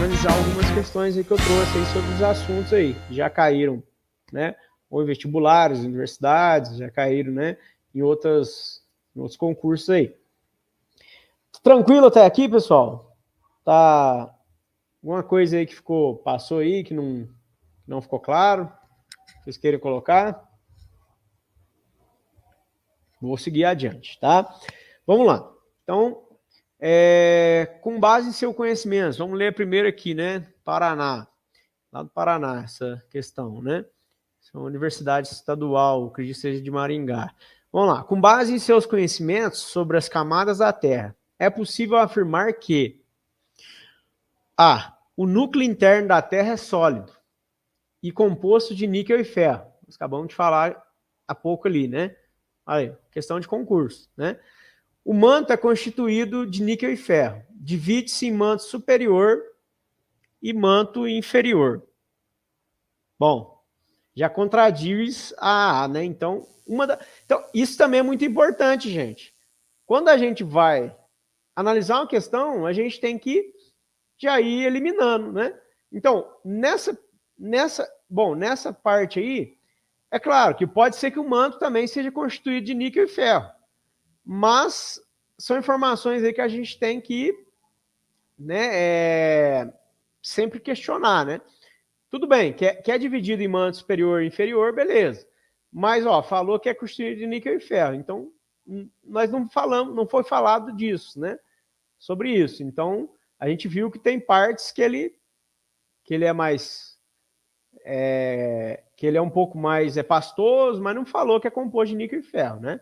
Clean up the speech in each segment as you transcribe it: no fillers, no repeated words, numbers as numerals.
analisar algumas questões aí que eu trouxe aí sobre os assuntos aí, que já caíram, né? Ou em vestibulares, universidades, já caíram, né? Em outros concursos aí. Tranquilo até aqui, pessoal? Tá alguma coisa aí que passou aí, que não ficou claro? Vocês querem colocar? Vou seguir adiante, tá? Vamos lá. Então, com base em seu conhecimento, vamos ler primeiro aqui, né? Paraná, lá do Paraná, essa questão, né? Essa é uma universidade estadual, acredito que seja de Maringá. Vamos lá. Com base em seus conhecimentos sobre as camadas da Terra, é possível afirmar que A. O núcleo interno da Terra é sólido e composto de níquel e ferro. Nós acabamos de falar há pouco ali, né? Aí, questão de concurso, né? O manto é constituído de níquel e ferro. Divide-se em manto superior e manto inferior. Bom, já contradiz a, né? Então, então, isso também é muito importante, gente. Quando a gente vai analisar uma questão, a gente tem que já ir eliminando, né? Então, nessa parte aí, é claro que pode ser que o manto também seja constituído de níquel e ferro, mas são informações aí que a gente tem que, né, sempre questionar, né? Tudo bem, que é dividido em manto superior e inferior, beleza. Mas, ó, falou que é constituído de níquel e ferro. Então, nós não foi falado disso, né? Sobre isso. Então, a gente viu que tem partes que ele é mais... que ele é um pouco mais pastoso, mas não falou que é composto de níquel e ferro, né?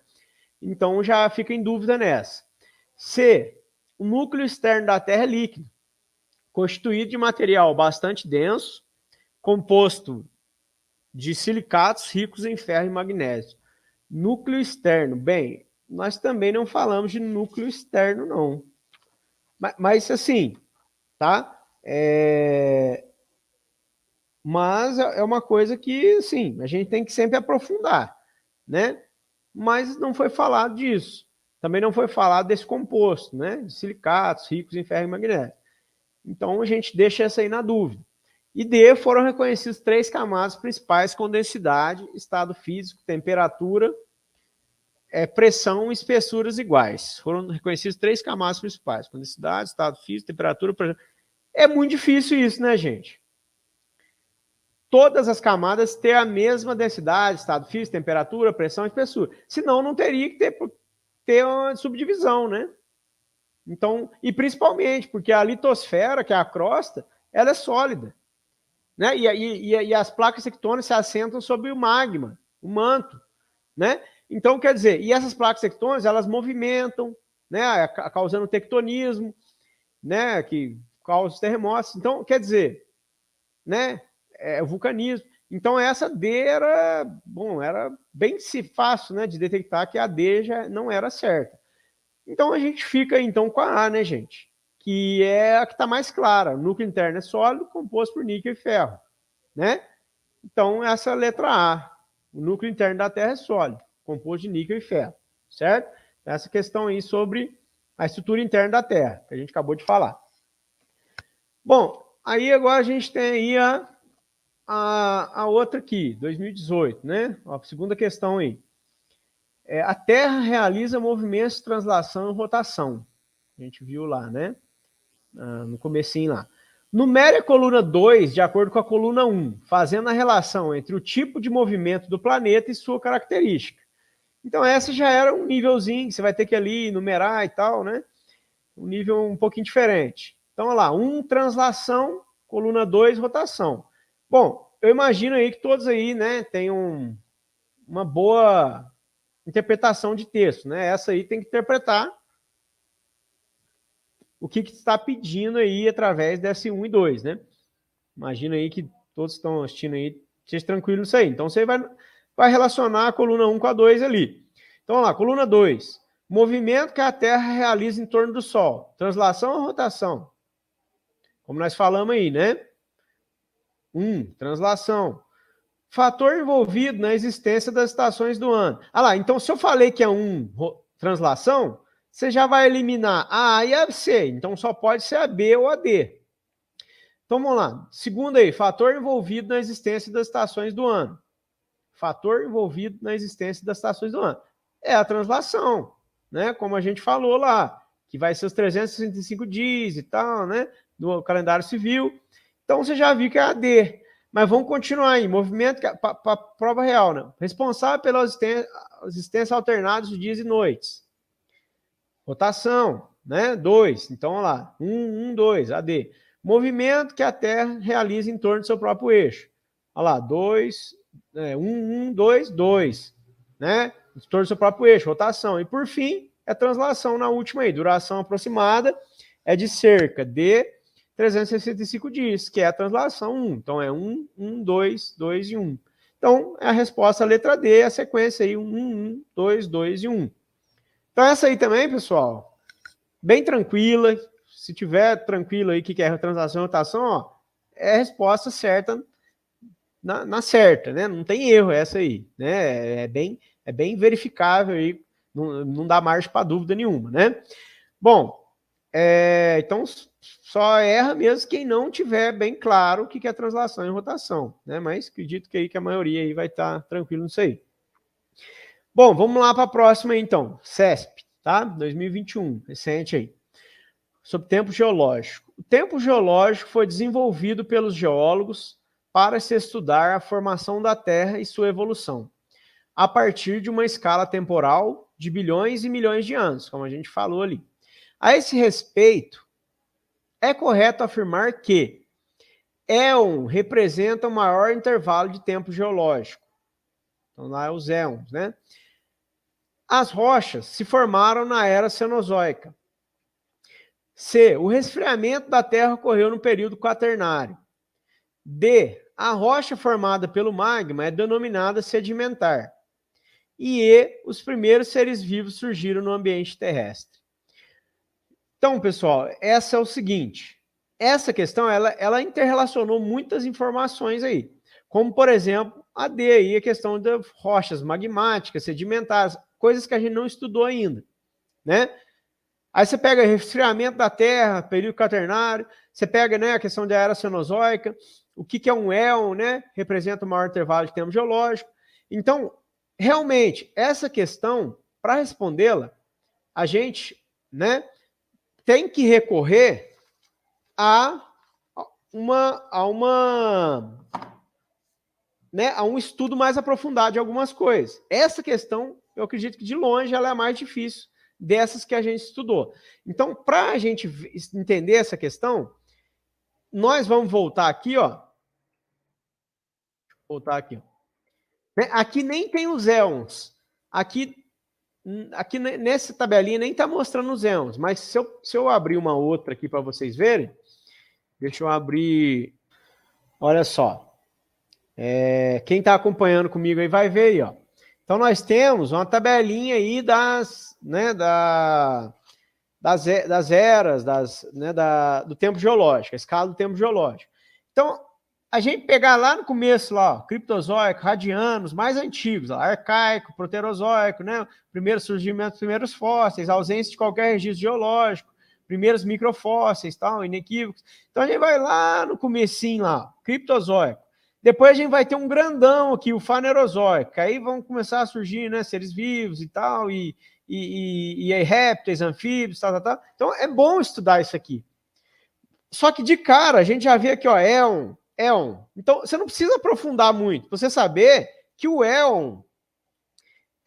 Então, já fica em dúvida nessa. C. O núcleo externo da Terra é líquido, constituído de material bastante denso, composto de silicatos ricos em ferro e magnésio. Núcleo externo. Bem, nós também não falamos de núcleo externo, não. Mas assim, tá? Mas é uma coisa que, sim, a gente tem que sempre aprofundar, né? Mas não foi falado disso. Também não foi falado desse composto, né? De silicatos ricos em ferro e magnésio. Então, a gente deixa essa aí na dúvida. E D, foram reconhecidas 3 camadas principais com densidade, estado físico, temperatura, pressão e espessuras iguais. Foram reconhecidas 3 camadas principais, com densidade, estado físico, temperatura, pressão. É muito difícil isso, né, gente? Todas as camadas ter a mesma densidade, estado físico, temperatura, pressão e espessura. Senão, não teria que ter uma subdivisão, né? Então, e principalmente porque a litosfera, que é a crosta, ela é sólida, né? E as placas tectônicas se assentam sobre o magma, o manto, né? Então, quer dizer, e essas placas tectônicas, elas movimentam, né? Causando tectonismo, né? Que causa terremotos. Então, quer dizer, né? O vulcanismo. Então, essa D era bem fácil, né? De detectar que a D já não era certa. Então, a gente fica, então, com a A, né, gente? Que é a que está mais clara. O núcleo interno é sólido, composto por níquel e ferro, né? Então, essa é a letra A. O núcleo interno da Terra é sólido, composto de níquel e ferro, certo? Essa questão aí sobre a estrutura interna da Terra, que a gente acabou de falar. Bom, aí agora a gente tem aí a outra aqui, 2018, né? A segunda questão aí. A Terra realiza movimentos de translação e rotação. A gente viu lá, né? No comecinho lá. Numere a coluna 2 de acordo com a coluna 1, fazendo a relação entre o tipo de movimento do planeta e sua característica. Então, essa já era um nívelzinho que você vai ter que ali numerar e tal, né? Um nível um pouquinho diferente. Então, olha lá, 1, translação, coluna 2, rotação. Bom, eu imagino aí que todos aí, né, tenham uma boa interpretação de texto, né? Essa aí tem que interpretar o que está pedindo aí através dessa 1 e 2, né? Imagina aí que todos estão assistindo aí, seja tranquilo nisso aí. Então, você vai relacionar a coluna 1 com a 2 ali. Então, vamos lá, coluna 2. Movimento que a Terra realiza em torno do Sol. Translação ou rotação? Como nós falamos aí, né? 1, translação. Fator envolvido na existência das estações do ano. Ah lá, então se eu falei que é 1, translação, você já vai eliminar a A e a C. Então só pode ser a B ou a D. Então, vamos lá. Segundo aí, fator envolvido na existência das estações do ano. Fator envolvido na existência das estações do ano. É a translação, né? Como a gente falou lá, que vai ser os 365 dias e tal, né? Do calendário civil. Então, você já viu que é a D. Mas vamos continuar aí. Movimento, para prova real, né? Responsável pela existência alternada de dias e noites. Rotação, né? 2. Então, olha lá. 1, 2, AD. Movimento que a Terra realiza em torno do seu próprio eixo. Olha lá, 2, 1, 2, 2. Né? Em torno do seu próprio eixo, rotação. E, por fim, é translação na última aí. Duração aproximada é de cerca de 365 dias, que é a translação 1. Então, é 1, 1, 2, 2 e 1. Então, é a resposta a letra D, a sequência aí, 1, 1, 2, 2 e 1. Então, essa aí também, pessoal, bem tranquila. Se tiver tranquilo aí que é translação e rotação, ó, é a resposta certa na certa, né? Não tem erro essa aí, né? É bem verificável aí, não dá margem para dúvida nenhuma, né? Bom, então só erra mesmo quem não tiver bem claro o que é translação e rotação, né? Mas acredito que aí que a maioria aí vai estar tranquilo nisso aí. Bom, vamos lá para a próxima aí, então. CESP, tá? 2021, recente aí. Sobre tempo geológico. O tempo geológico foi desenvolvido pelos geólogos para se estudar a formação da Terra e sua evolução, a partir de uma escala temporal de bilhões e milhões de anos, como a gente falou ali. A esse respeito, é correto afirmar que éon representa o maior intervalo de tempo geológico. Então, lá é os éons, né? As rochas se formaram na era Cenozoica. C. O resfriamento da Terra ocorreu no período quaternário. D. A rocha formada pelo magma é denominada sedimentar. E E. Os primeiros seres vivos surgiram no ambiente terrestre. Então, pessoal, essa é o seguinte. Essa questão, ela interrelacionou muitas informações aí. Como, por exemplo, a D aí, a questão de rochas magmáticas, sedimentares, coisas que a gente não estudou ainda, né? Aí você pega resfriamento da Terra, período quaternário, você pega, né, a questão da era cenozoica, o que é um éon, né? Representa o maior intervalo de tempo geológico. Então, realmente, essa questão, para respondê-la, a gente, né, tem que recorrer a um estudo mais aprofundado de algumas coisas. Essa questão, eu acredito que de longe ela é a mais difícil dessas que a gente estudou. Então, para a gente entender essa questão, nós vamos voltar aqui, ó. Voltar aqui, ó. Aqui nem tem os éons. Aqui nessa tabelinha nem está mostrando os éons, mas se eu abrir uma outra aqui para vocês verem, deixa eu abrir. Olha só. Quem está acompanhando comigo aí vai ver aí, ó. Então, nós temos uma tabelinha aí das eras, do tempo geológico, a escala do tempo geológico. Então, a gente pegar lá no começo, lá, ó, criptozoico, radianos, mais antigos, ó, arcaico, proterozoico, né? Primeiro surgimento dos primeiros fósseis, ausência de qualquer registro geológico, primeiros microfósseis, tal, inequívocos. Então, a gente vai lá no comecinho, lá, criptozoico. Depois a gente vai ter um grandão aqui, o fanerozoico, aí vão começar a surgir, né, seres vivos e tal, e répteis, anfíbios, tal. Então, é bom estudar isso aqui. Só que, de cara, a gente já vê aqui, ó, éon. Então, você não precisa aprofundar muito, para você saber que o éon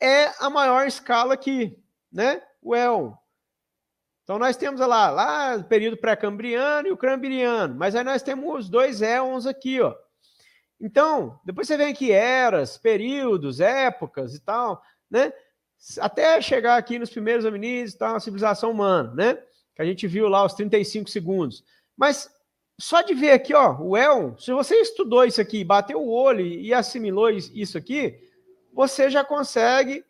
é a maior escala aqui, né? O éon. Então, nós temos lá o período pré-cambriano e o cambriano, mas aí nós temos os dois éons aqui, ó. Então, depois você vem aqui eras, períodos, épocas e tal, né? Até chegar aqui nos primeiros hominídeos e tal, a civilização humana, né? Que a gente viu lá os 35 segundos. Mas só de ver aqui, ó, o éon, se você estudou isso aqui, bateu o olho e assimilou isso aqui, você já consegue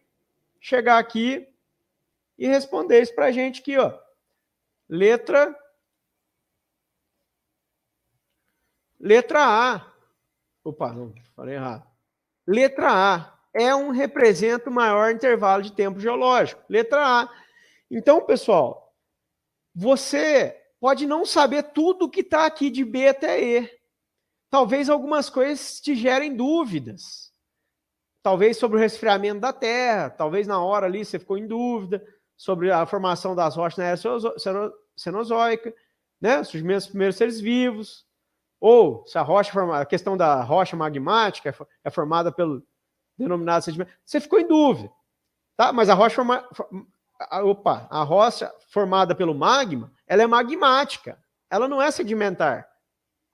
chegar aqui e responder isso pra gente aqui, ó. Letra A. Opa, não, falei errado. Letra A. Éon representa o maior intervalo de tempo geológico. Letra A. Então, pessoal, você pode não saber tudo que está aqui de B até E. Talvez algumas coisas te gerem dúvidas. Talvez sobre o resfriamento da Terra, talvez na hora ali você ficou em dúvida sobre a formação das rochas na era cenozoica, né? O surgimento dos primeiros seres vivos, ou se a questão da rocha magmática é formada pelo denominado sedimento. Você ficou em dúvida, tá? Mas a rocha formada pelo magma, ela é magmática, ela não é sedimentar.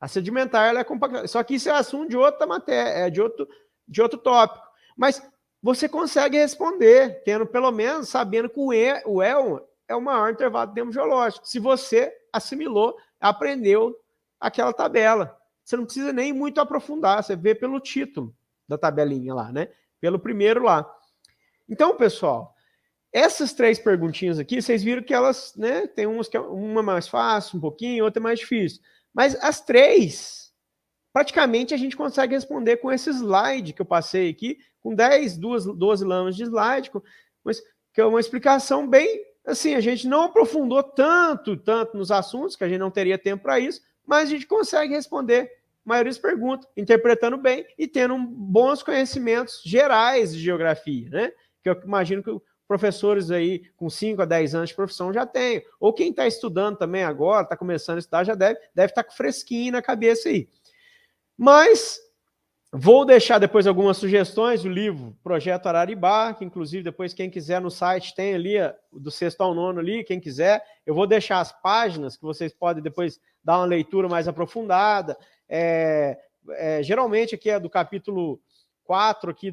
A sedimentar ela é compactada. Só que isso é assunto de outra matéria, de outro tópico. Mas você consegue responder, tendo pelo menos sabendo que o éon é o maior intervalo de tempo geológico. Se você assimilou, aprendeu aquela tabela. Você não precisa nem muito aprofundar, você vê pelo título da tabelinha lá, né? Pelo primeiro lá. Então, pessoal, essas 3 perguntinhas aqui, vocês viram que elas, né, tem umas que uma mais fácil, um pouquinho, outra mais difícil. Mas as 3, praticamente a gente consegue responder com esse slide que eu passei aqui, com 12 lâminas de slide, que é uma explicação bem, assim, a gente não aprofundou tanto nos assuntos, que a gente não teria tempo para isso, mas a gente consegue responder a maioria das perguntas, interpretando bem e tendo bons conhecimentos gerais de geografia, né? Que eu imagino que professores aí com 5 a 10 anos de profissão já tem, ou quem está estudando também agora, está começando a estudar, já deve estar com fresquinho na cabeça aí. Mas vou deixar depois algumas sugestões do livro Projeto Araribá, que inclusive depois quem quiser no site tem ali, do 6º ao 9º ali, quem quiser. Eu vou deixar as páginas que vocês podem depois dar uma leitura mais aprofundada. Geralmente aqui é do capítulo 4 aqui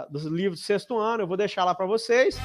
dos livros do 6º ano, eu vou deixar lá para vocês.